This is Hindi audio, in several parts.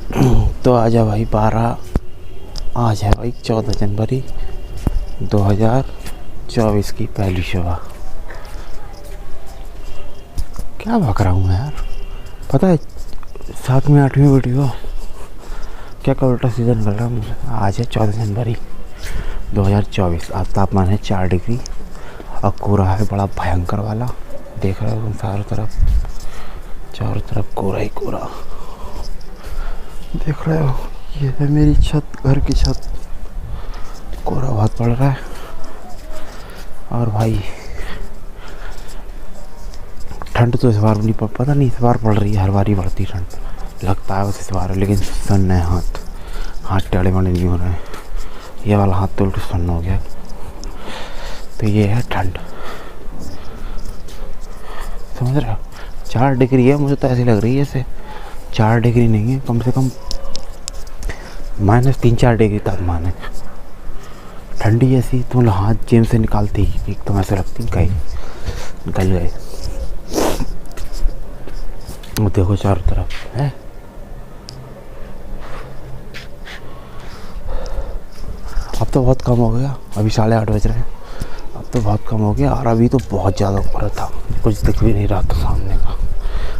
तो आजा भाई 12, आज है भाई 14 जनवरी 2024 की पहली सुबह। क्या भग रहा हूँ मैं यार, पता है 7वीं 8वीं वीडियो क्या का उल्टा सीजन कर रहा हूँ मुझे। आज है 14 जनवरी 2024। आज तापमान है 4 डिग्री और कोहरा है बड़ा भयंकर वाला। देख रहे हो तुम चारों तरफ कोहरा ही कोहरा देख रहे हो। ये है मेरी छत, घर की छत। कोहरा बहुत पड़ रहा है और भाई ठंड तो इस बार नहीं पता नहीं, इस बार पड़ रही है, हर बार ही बढ़ती ठंड लगता है बस इस बार। लेकिन सुन्न है, हाथ टेढ़े मेढ़े नहीं हो रहे हैं। ये वाला हाथ तो उल्टा सुन्न हो गया। तो ये है ठंड, समझ रहे हो। 4 डिग्री है, मुझे तो ऐसी लग रही है जैसे 4 डिग्री नहीं है, कम से कम -3-4 डिग्री तापमान है। ठंडी ऐसी तो मतलब हाथ जेब से निकालती ही एकदम ऐसे लगती कहीं निकल गए। वो देखो चारों तरफ है। अब तो बहुत कम हो गया, अभी 8:30 बज रहे हैं। अब तो बहुत कम हो गया और अभी तो बहुत ज़्यादा ऊपर था, कुछ दिख भी नहीं रहा था सामने का।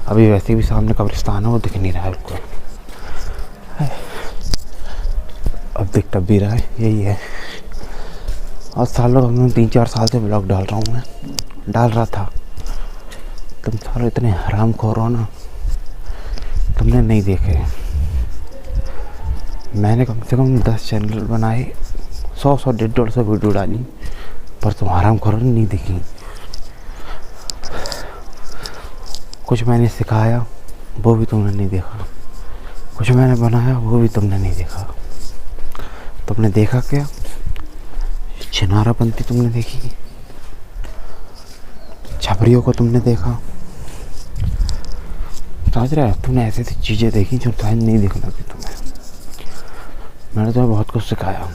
अभी वैसे भी सामने कब्रिस्तान है, वो दिख नहीं रहा है बिल्कुल। अब दिख टब भी रहा है, यही है। और सालों में 3-4 साल से ब्लॉग डाल रहा हूँ, मैं डाल रहा था। तुम सालों इतने हरामखोर हो ना, तुमने नहीं देखे। मैंने कम से कम 10 चैनल बनाए, 100 150 वीडियो डाली, पर तुम हरामखोर नहीं दिखी। कुछ मैंने सिखाया वो भी तुमने नहीं देखा, कुछ मैंने बनाया वो भी तुमने नहीं देखा। तुमने देखा क्या? छिनारापंती तुमने देखी, छपरियों को तुमने देखा, समझ रहे हो। तुमने ऐसी ऐसी चीज़ें देखी जो शायद नहीं देखना थी तुम्हें। मैंने तुम्हें बहुत कुछ सिखाया।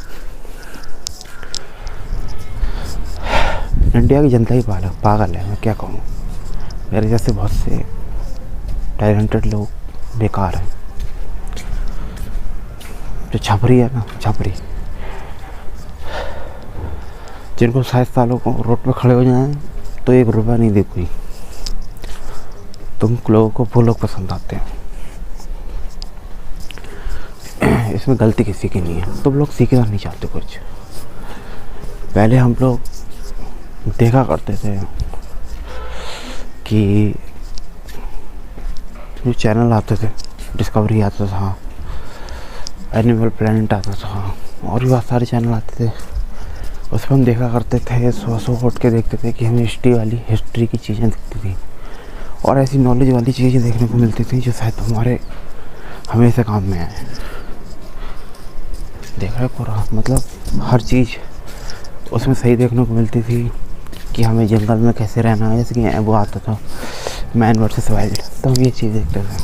इंडिया की जनता ही पागल है, मैं क्या कहूँ। मेरे जैसे बहुत से टैलेंटेड लोग बेकार हैं। जो छपरी है ना, छपरी, जिनको 60 सालों को रोड पे खड़े हो जाएं तो 1 रुपया नहीं दे कोई। तुम लोगों को वो लोग पसंद आते हैं। इसमें गलती किसी की नहीं है। तुम लोग सीखना नहीं चाहते कुछ। पहले हम लोग देखा करते थे कि जो चैनल आते थे, डिस्कवरी आता था, एनिमल प्लैनेट आता था, और भी बहुत सारे चैनल आते थे। उसमें हम देखा करते थे, सुबह उठ के देखते थे कि हमें हिस्ट्री की चीज़ें दिखती थी और ऐसी नॉलेज वाली चीज़ें देखने को मिलती थी जो शायद हमारे हमेशा काम में आए। देख रहे पूरा, मतलब हर चीज़ उसमें सही देखने को मिलती थी कि हमें जंगल में कैसे रहना है। जैसे कि वो आता था मैन वर्सेस वाइल्ड, तो हम ये चीज़ देखते थे।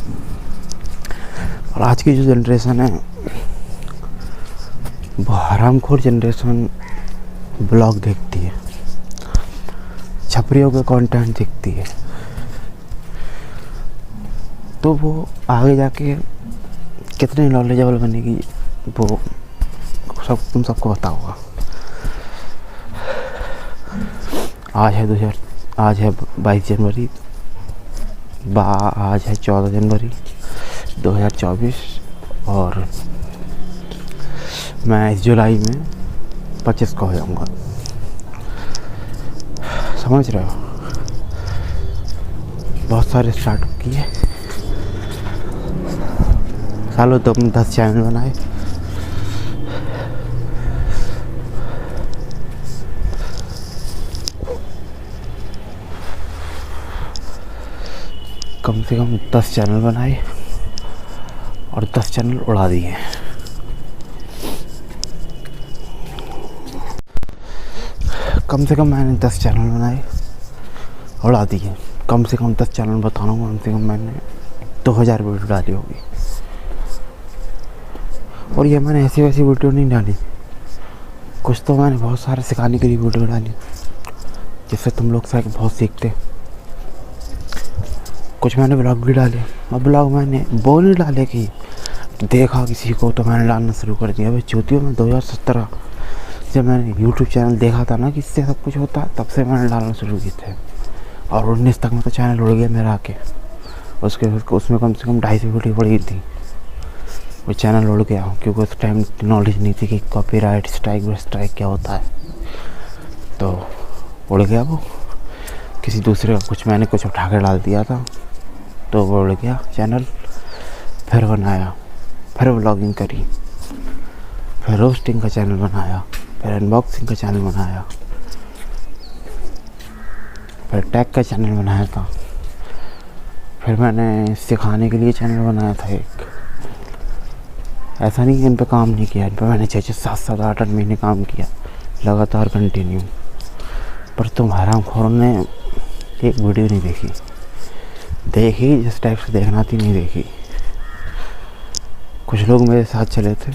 और आज की जो जनरेशन है वो हरामखोर जनरेशन ब्लॉग देखती है, छपरियों के कंटेंट देखती है। तो वो आगे जाके कितने नॉलेजेबल बनेगी वो तुम सबको पता होगा। आज है 22 जनवरी, आज है 14 जनवरी 2024 और मैं इस जुलाई में 25 का हो जाऊँगा, समझ रहे हो। बहुत सारे स्टार्टअप किए, सालों तुम 10 चैनल बनाए, कम से कम 10 चैनल बनाए और 10 चैनल उड़ा दिए। कम से कम मैंने 10 चैनल बनाए, उड़ा दिए। कम से कम 10 चैनल बता रहा हूँ, कम से कम मैंने 2000 वीडियो डाली होगी। और ये मैंने ऐसी वैसी वीडियो नहीं डाली, कुछ तो मैंने बहुत सारे सिखाने के लिए वीडियो डाली जिससे तुम लोग शायद बहुत सीखते। कुछ मैंने ब्लॉग भी डाले, और ब्लॉग मैंने वो नहीं डाले कि देखा किसी को तो मैंने डालना शुरू कर दिया। भाई चूतियों में 2017 जब मैंने यूट्यूब चैनल देखा था ना कि इससे सब कुछ होता है, तब से मैंने डालना शुरू किए थे। और 19 तक में तो चैनल उड़ गया मेरा आके। उसमें कम से कम 250 वीडियो पड़ी थी। वो चैनल उड़ गया क्योंकि उस टाइम नॉलेज नहीं थी कि कॉपीराइट स्ट्राइक क्या होता है। तो उड़ गया वो, किसी दूसरे का कुछ मैंने कुछ उठा कर डाल दिया था, तो वो उड़ गया चैनल। फिर बनाया, फिर व्लॉगिंग करी, फिर रोस्टिंग का चैनल बनाया, फिर अनबॉक्सिंग का चैनल बनाया, फिर टैग का चैनल बनाया था, फिर मैंने सिखाने के लिए चैनल बनाया था एक। ऐसा नहीं कि इन पे काम नहीं किया, इन पे मैंने 6-6, 7-7, 8-8 महीने काम किया लगातार कंटिन्यू। पर तुम हरामखोरों ने एक वीडियो नहीं देखी जिस टाइप से देखना थी नहीं देखी। कुछ लोग मेरे साथ चले थे,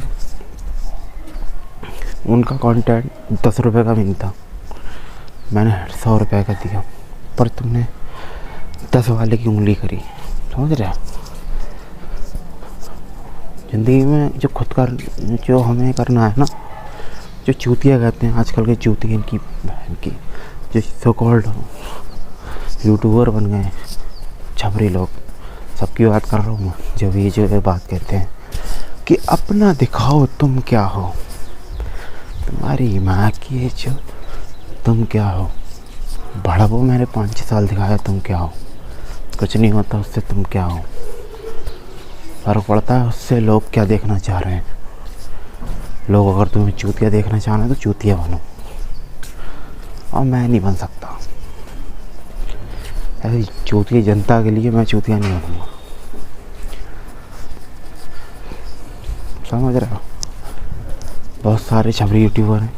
उनका कंटेंट 10 रुपये का भी नहीं था, मैंने 100 रुपये का दिया। पर तुमने 10 वाले की उंगली करी, समझ रहे हो? ज़िंदगी में जो हमें करना है ना, जो चूतिया कहते हैं आजकल के चूतिया, इनकी बहन की, जो सो कॉल्ड यूट्यूबर बन गए छपरी लोग, सबकी बात कर रहा हूँ मैं। जो बात कहते हैं कि अपना दिखाओ तुम क्या हो, तुम्हारी माँ की जो तुम क्या हो। बड़ा वो मैंने 5-6 साल दिखाया तुम क्या हो, कुछ नहीं होता उससे। तुम क्या हो, फ़र्क पड़ता है उससे लोग क्या देखना चाह रहे हैं। लोग अगर तुम्हें चूतिया देखना चाह रहे हैं तो चूतिया बनो, और मैं नहीं बन सकता। ऐसी चूतिया जनता के लिए मैं चूतिया नहीं बनूँगा, समझ रहे हो? बहुत सारे छपरी यूट्यूबर हैं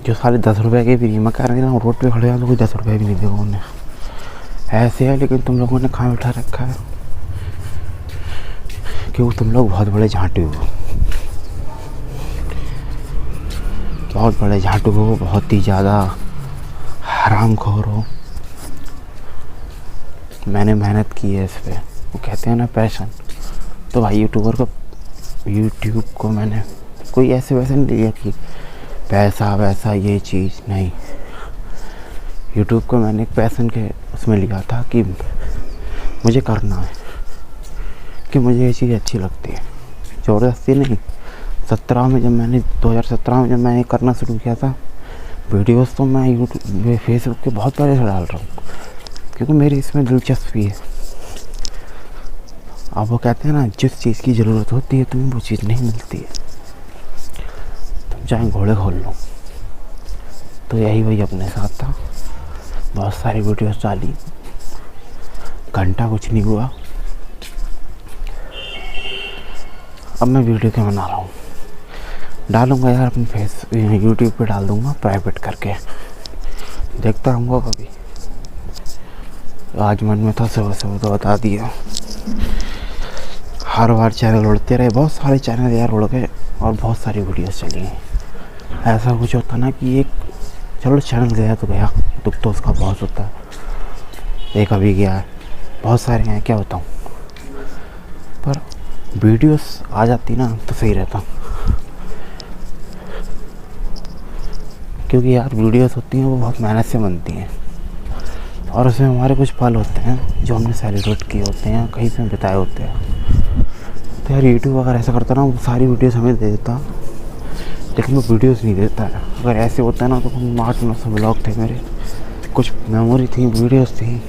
जो सारे 10 रुपये के भी, मैं कह रही हूँ रोड पे खड़े हैं तो कोई 10 रुपये भी नहीं देगा उन्हें। ऐसे है, लेकिन तुम लोगों ने खा उठा रखा है क्योंकि तुम लोग बहुत बड़े झांटू हो, बहुत ही ज़्यादा हरामखोर हो। मैंने मेहनत की है इस पर, वो कहते हैं ना पैशन। तो भाई यूट्यूब को मैंने कोई ऐसे वैसे नहीं दिया कि पैसा वैसा ये चीज़ नहीं। यूट्यूब को मैंने एक पैशन के उसमें लिया था कि मुझे करना है, कि मुझे ये चीज़ अच्छी लगती है, ज़बरदस्ती नहीं। 2017 में जब मैंने करना शुरू किया था वीडियोस, तो मैं फेसबुक पे बहुत पहले से डाल रहा हूँ क्योंकि मेरी इसमें दिलचस्पी है। अब वो कहते हैं ना, जिस चीज़ की ज़रूरत होती है तुम्हें वो चीज़ नहीं मिलती है, तुम चाहे घोड़े खोल लो। तो यही वही अपने साथ था, बहुत सारी वीडियोस डाली, घंटा कुछ नहीं हुआ। अब मैं वीडियो क्यों बना रहा हूँ, डालूँगा यार अपने यूट्यूब पे डाल दूँगा प्राइवेट करके, देखता रहूँगा कभी। आज मन में था सुबह तो बता दिया। हर बार चैनल उड़ते रहे, बहुत सारे चैनल यार उड़ गए और बहुत सारी वीडियोस चली गई। ऐसा कुछ होता ना कि एक चलो चैनल गया तो गया, दुख तो उसका बहुत होता है। एक अभी गया है, बहुत सारे हैं, क्या बताऊँ। पर वीडियोस आ जाती ना तो सही रहता, क्योंकि यार वीडियोस होती हैं वो बहुत मेहनत से बनती हैं और उसमें हमारे कुछ पल होते हैं जो हमने सेलिब्रेट किए होते हैं, कहीं पे बिताए होते हैं। तो यार यूट्यूब अगर ऐसा करता ना, वो सारी वीडियोस हमें दे देता, लेकिन वो वीडियोस नहीं देता है। अगर ऐसे होता है ना तो 8-9 ब्लॉग थे मेरे, कुछ मेमोरी थी, वीडियोस थी,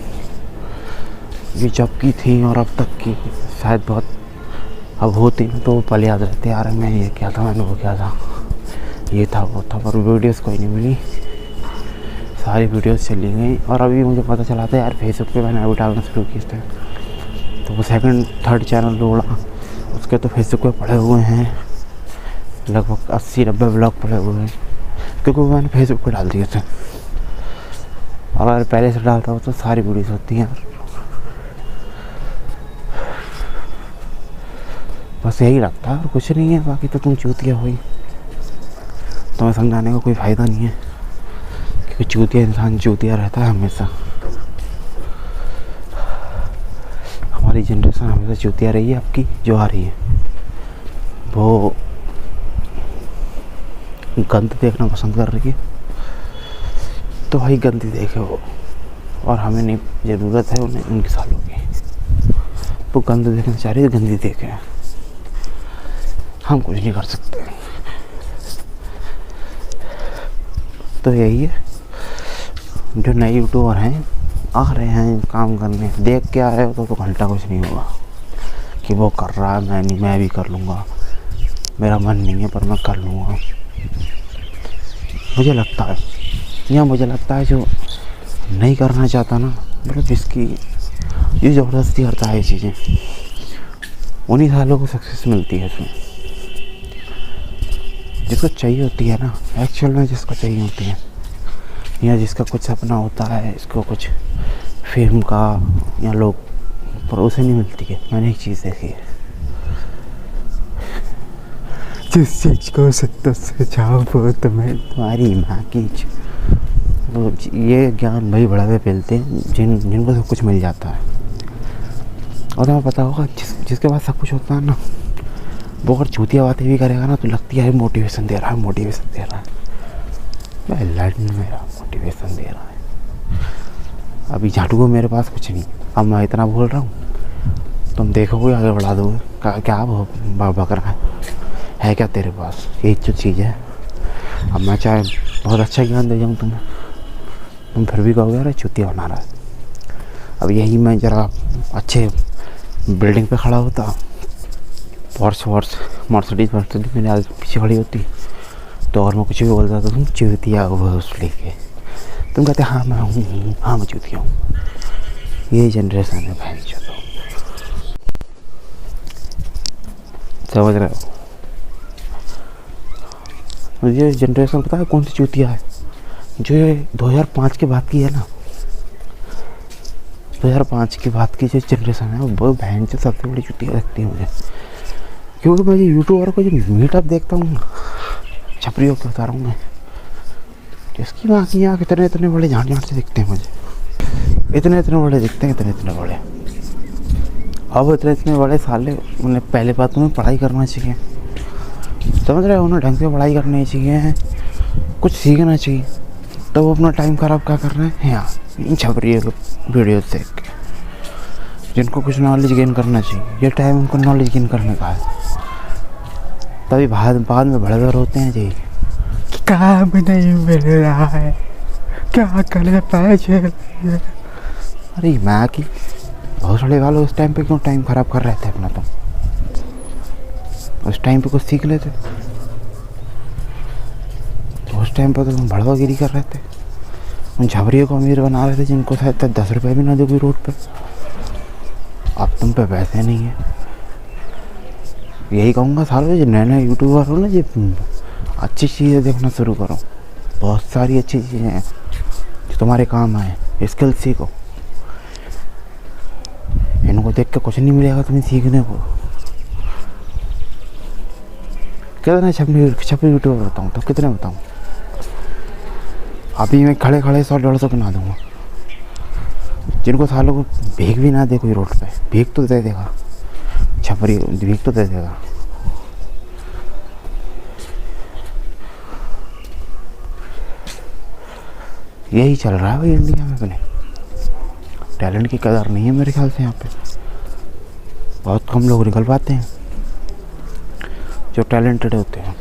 ये जब की थी और अब तक की शायद बहुत अब होती तो वो पल याद रहते, यार मैं ये क्या था, मैंने वो क्या था, ये था वो था। पर वीडियोस कोई नहीं मिली, सारी वीडियोस चली गई। और अभी मुझे पता चला था यार फेसबुक पे मैंने अभी डालना शुरू किए थे, तो वो 2nd 3rd चैनल उड़ा, उसके तो फेसबुक पे पड़े हुए हैं लगभग 80-90 ब्लॉग पड़े हुए हैं, क्योंकि वो मैंने फेसबुक पे डाल दिए थे। अगर पहले से डालता हो तो सारी वीडियोस होती हैं। बस यही लगता है और कुछ नहीं है, बाकी तो तुम चूतिया हुई, तुम्हें समझाने का कोई फ़ायदा नहीं है, क्योंकि चूतिया इंसान चूतिया रहता है हमेशा। हमारी जनरेशन हमेशा चूतिया रही है, आपकी जो आ रही है वो गंद देखना पसंद कर रही है, तो भाई गंदी देखे वो, और हमें नहीं ज़रूरत है उन्हें उनकी सालों की। वो गंद देखना चाह रही है, गंदी देखे, हम कुछ नहीं कर सकते। तो यही है, जो नए यूट्यूबर हैं आ रहे हैं काम करने, देख के आ रहे हो तो घंटा कुछ नहीं होगा कि वो कर रहा है मैं भी कर लूँगा, मेरा मन नहीं है पर मैं कर लूँगा। मुझे लगता है जो नहीं करना चाहता ना, मतलब जिसकी ये ज़बरदस्ती करता है ये चीज़ें, उन्हीं सालों को सक्सेस मिलती है उसमें। जिसको चाहिए होती है ना, एक्चुअल में जिसको चाहिए होती है, या जिसका कुछ सपना होता है, इसको कुछ फिल्म का या लोग, पर उसे नहीं मिलती है। मैंने एक चीज़ देखी है, जिस चीज़ को सत्ता से चाहो तुम्हें तुम्हारी माँ की, तो ये ज्ञान भाई बड़ा पे फैलते हैं जिनको सब कुछ मिल जाता है। और तुम्हें पता होगा जिसके पास सब कुछ होता है ना, वो अगर चूतिया बातें भी करेगा ना तो लगती है मोटिवेशन दे रहा है भाई, लड़ने मेरा मोटिवेशन दे रहा है। अभी झाटू को मेरे पास कुछ नहीं, अब मैं इतना बोल रहा हूँ, तुम देखोगे आगे बढ़ा दोगे, क्या बक रहा है क्या तेरे पास, यही जो चीज़ है। अब मैं चाहे बहुत अच्छा ज्ञान दे जाऊँ तुम्हें, तुम फिर भी कहोगे अरे चूतिया बना रहा है। अब यही मैं ज़रा अच्छे बिल्डिंग पे खड़ा होता, मर्सिडीज मेरे आगे पीछे खड़ी होती, तो और मैं कुछ भी बोलता था, तुम चूतिया हो उस लेके, तुम कहते हाँ मैं हूँ, हाँ मैं चूतिया हूँ। यही जनरेशन है भाई, चलो समझ रहे हो। मुझे जनरेशन पता है कौन सी चूतिया है, जो ये 2005 के बाद की है ना, 2005 के बाद की जो जनरेशन है वो बहन से सबसे बड़ी चूतिया लगती है मुझे। क्योंकि मैं ये यूट्यूबर को जो मीटअप देखता हूँ, छपरियों के बता रहा हूँ मैं, जिसकी माँ की आँख इतने बड़े झाँट से दिखते हैं मुझे, इतने बड़े दिखते हैं, इतने बड़े। अब इतने बड़े साले, उन्हें पहले बात में पढ़ाई करना चाहिए, समझ रहे हो, उन्हें ढंग से पढ़ाई करनी चाहिए, कुछ सीखना चाहिए। तो वो अपना टाइम ख़राब क्या कर रहे हैं यहाँ इन छपरियों के वीडियो देख के, जिनको कुछ नॉलेज गेन करना चाहिए। ये टाइम उनको नॉलेज गेन करने का है, तभी बाद में भड़बड़ होते हैं जी, काम नहीं मिल रहा है, क्या करे पैसे। अरे मैं कि बहुत सारे वाले उस टाइम पे क्यों टाइम ख़राब कर रहे थे अपना, तुम उस टाइम पे कुछ सीख लेते। तो उस टाइम पर तो तुम भड़वागिरी कर रहे थे, उन झबरियों को अमीर बना रहे थे जिनको शायद 10 रुपये भी ना दोगे रोड पे। अब तुम पे पैसे नहीं है। यही कहूँगा सालों, जो नए यूट्यूबर हो ना, जो अच्छी चीज़ें देखना शुरू करो, बहुत सारी अच्छी चीज़ें हैं जो तुम्हारे काम आए, स्किल सीखो। इनको देख के कुछ नहीं मिलेगा तुम्हें सीखने को। कितना छपरी यूट्यूबर बताऊँ तो कितने बताऊँ, अभी मैं खड़े 100-150 बना दूँगा, जिनको सालों को भीख भी ना दे कोई रोड पे, भीख तो दे देगा, छपरी भीख तो दे देगा। यही चल रहा है भाई इंडिया में। अपने टैलेंट की कदर नहीं है मेरे ख्याल से, यहाँ पे बहुत कम लोग निकल पाते हैं जो टैलेंटेड होते हैं।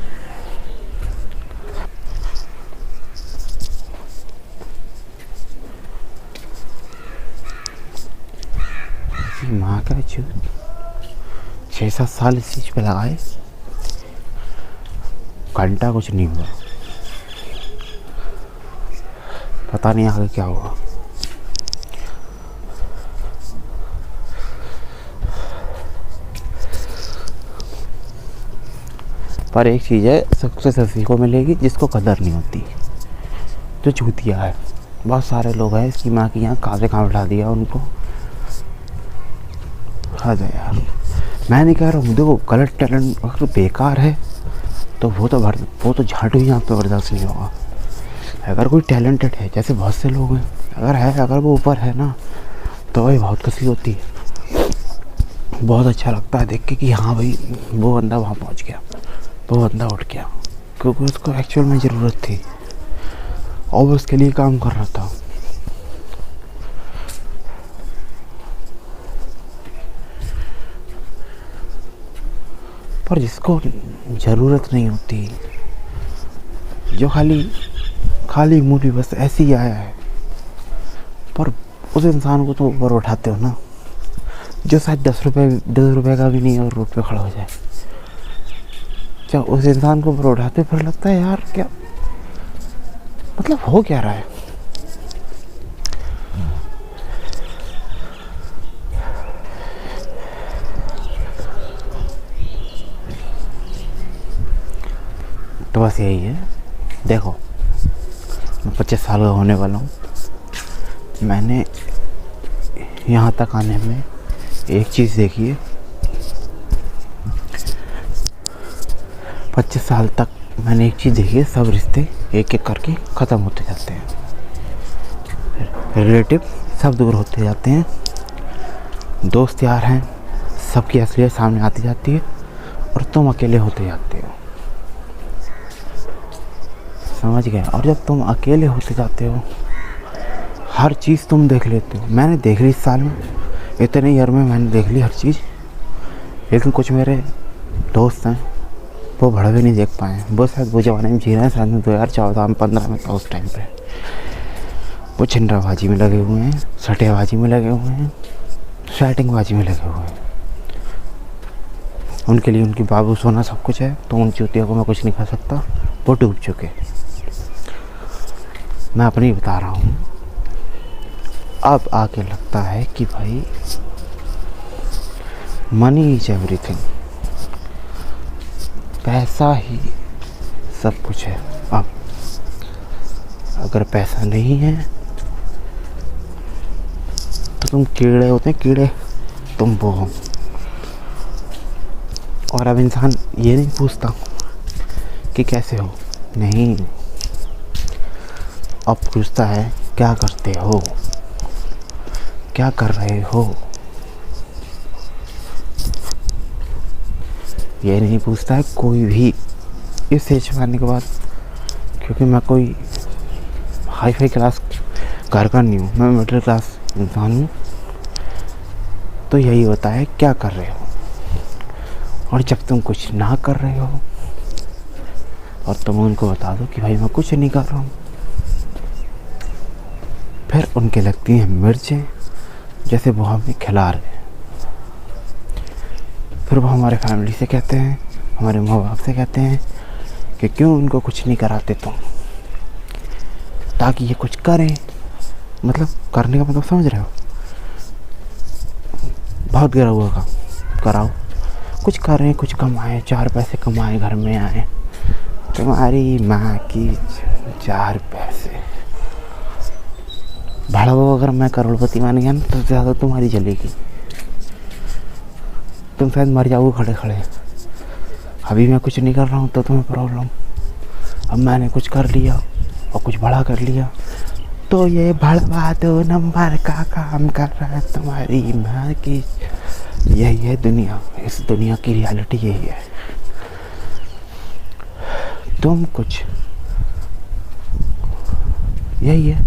माँ का 6-7 साल इस चीज़ पे लगाए, घंटा कुछ नहीं हुआ, पता नहीं आगे क्या होगा। पर एक चीज़ है, सक्सेस उसी को मिलेगी जिसको कदर नहीं होती, जो चूतिया है। बहुत सारे लोग हैं इसकी माँ की यहाँ कहाँ से कहाँ बिठा दिया उनको। हद है यार, मैं नहीं कह रहा हूँ, देखो गलत टैलेंट अगर बेकार है तो वो तो झाटू ही यहाँ पे बर्दाश्त नहीं होगा। अगर कोई टैलेंटेड है, जैसे बहुत से लोग हैं, अगर वो ऊपर है ना, तो भाई बहुत खुशी होती है। बहुत अच्छा लगता है देख के कि हाँ भाई वो बंदा वहाँ पहुँच गया, वो बंदा उठ गया, क्योंकि उसको एक्चुअल में ज़रूरत थी और वो उसके लिए काम कर रहा था। पर जिसको ज़रूरत नहीं होती, जो खाली मूवी बस ऐसे ही आया है, पर उस इंसान को तो ऊपर उठाते हो ना, जो शायद 10 रुपए का भी नहीं और रोड पे खड़ा हो जाए। क्या उस इंसान को ऊपर उठाते फिर लगता है यार क्या मतलब हो क्या रहा है। तो बस यही है। देखो मैं 25 साल का होने वाला हूँ। मैंने यहाँ तक आने में एक चीज़ देखी है, 25 साल तक मैंने एक चीज़ देखी है, सब रिश्ते एक एक करके ख़त्म होते जाते हैं, रिलेटिव सब दूर होते जाते हैं, दोस्त यार हैं सबकी असलियत सामने आती जाती है और तुम अकेले होते जाते हो। समझ गए? और जब तुम अकेले होते जाते हो हर चीज़ तुम देख लेते हो। मैंने देख ली इस साल में, इतने ईयर में मैंने देख ली हर चीज़, लेकिन कुछ मेरे दोस्त हैं वो भड़वे नहीं देख पाए। वो शायद वो ज़माने में जी रहे हैं, शायद 2014-15 में था उस टाइम पे। वो छिंडराबाजी में लगे हुए हैं, सटेबाजी में लगे हुए हैं, शैटिंगबाजी में लगे हुए हैं। उनके लिए उनकी बाबू सोना सब कुछ है, तो उन चूतियों को मैं कुछ नहीं कर सकता, वो डूब चुके। मैं अपनी बता रहा हूँ। अब आके लगता है कि भाई मनी इज एवरीथिंग, पैसा ही सब कुछ है। अब अगर पैसा नहीं है तो तुम कीड़े होते हैं, कीड़े तुम वो हो। और अब इंसान ये नहीं पूछता कि कैसे हो, नहीं, अब पूछता है क्या करते हो, क्या कर रहे हो। ये नहीं पूछता है कोई भी इस एज में आने के बाद, क्योंकि मैं कोई हाई फाई क्लास घर का नहीं हूँ, मैं मिडिल क्लास इंसान हूँ। तो यही होता है क्या कर रहे हो। और जब तुम कुछ ना कर रहे हो और तुम उनको बता दो कि भाई मैं कुछ नहीं कर रहा हूँ, फिर उनके लगती हैं मिर्चें जैसे वो हमें खिला रहे हैं। फिर वो हमारे फैमिली से कहते हैं, हमारे माँ बाप से कहते हैं कि क्यों उनको कुछ नहीं कराते तुम, ताकि ये कुछ करें। मतलब करने का मतलब समझ रहे हो, बहुत गिरा हुआ काम कराओ, कुछ करें, कुछ कमाएं, 4 पैसे कमाएं, घर में आए। तुम्हारी माँ की 4 पैसे भाड़ा हो। अगर मैं करोड़पति मान गया ना तो ज़्यादा तुम्हारी जलेगी, तुम शायद मर जाओगे खड़े खड़े। अभी मैं कुछ नहीं कर रहा हूँ तो तुम्हें प्रॉब्लम, अब मैंने कुछ कर लिया और कुछ बड़ा कर लिया तो ये भड़वा 2 नंबर का काम कर रहा है तुम्हारी माँ की। यही है दुनिया, इस दुनिया की रियलिटी यही है। तुम कुछ यही है,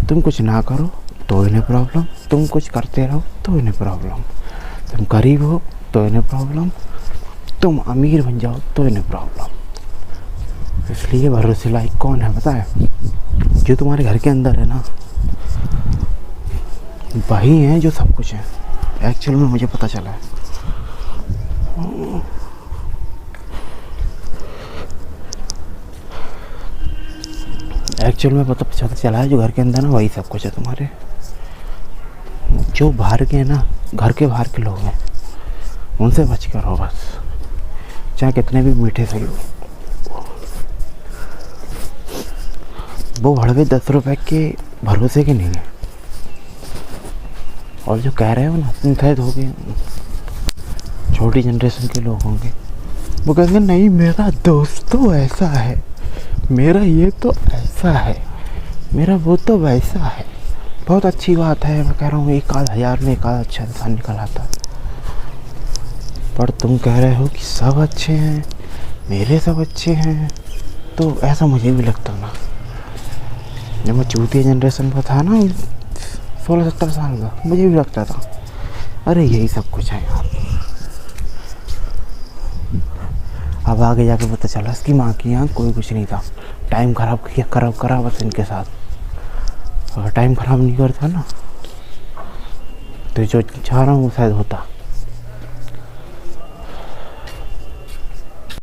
तुम कुछ ना करो तो इन्हें प्रॉब्लम, तुम कुछ करते रहो तो इन्हें प्रॉब्लम, तुम गरीब हो तो इन्हें प्रॉब्लम, तुम अमीर बन जाओ तो इन्हें प्रॉब्लम। इसलिए भरोसे लायक कौन है पता है? जो तुम्हारे घर के अंदर है ना, वही है जो सब कुछ है। एक्चुअल में मुझे पता चला है। एक्चुअल में पता चला है जो घर के अंदर ना वही सब कुछ है तुम्हारे। जो बाहर के हैं ना, घर के बाहर के लोग हैं, उनसे बच कर रहो बस, चाहे कितने भी मीठे सही हो। वो भड़वे 10 रुपए के भरोसे के नहीं है। और जो कह रहे हो ना तुम शायद हो गए छोटी जनरेशन के लोग होंगे, वो कहेंगे नहीं मेरा दोस्त तो ऐसा है, मेरा ये तो ऐसा है, मेरा वो तो वैसा है। बहुत अच्छी बात है, मैं कह रहा हूँ 1-8 हज़ार में 1 आध अच्छा इंसान निकल आता है। पर तुम कह रहे हो कि सब अच्छे हैं, मेरे सब अच्छे हैं, तो ऐसा मुझे भी लगता ना। जब मैं चूतिया जनरेशन का था ना, 16-17 साल का, मुझे भी लगता था अरे यही सब कुछ है यार। अब आगे जाके पता चला इसकी माँ की यहाँ कोई कुछ नहीं था। टाइम ख़राब किया, करा बस इनके साथ। अगर टाइम ख़राब नहीं करता ना, तो जो चाह रहा हूँ वो शायद होता।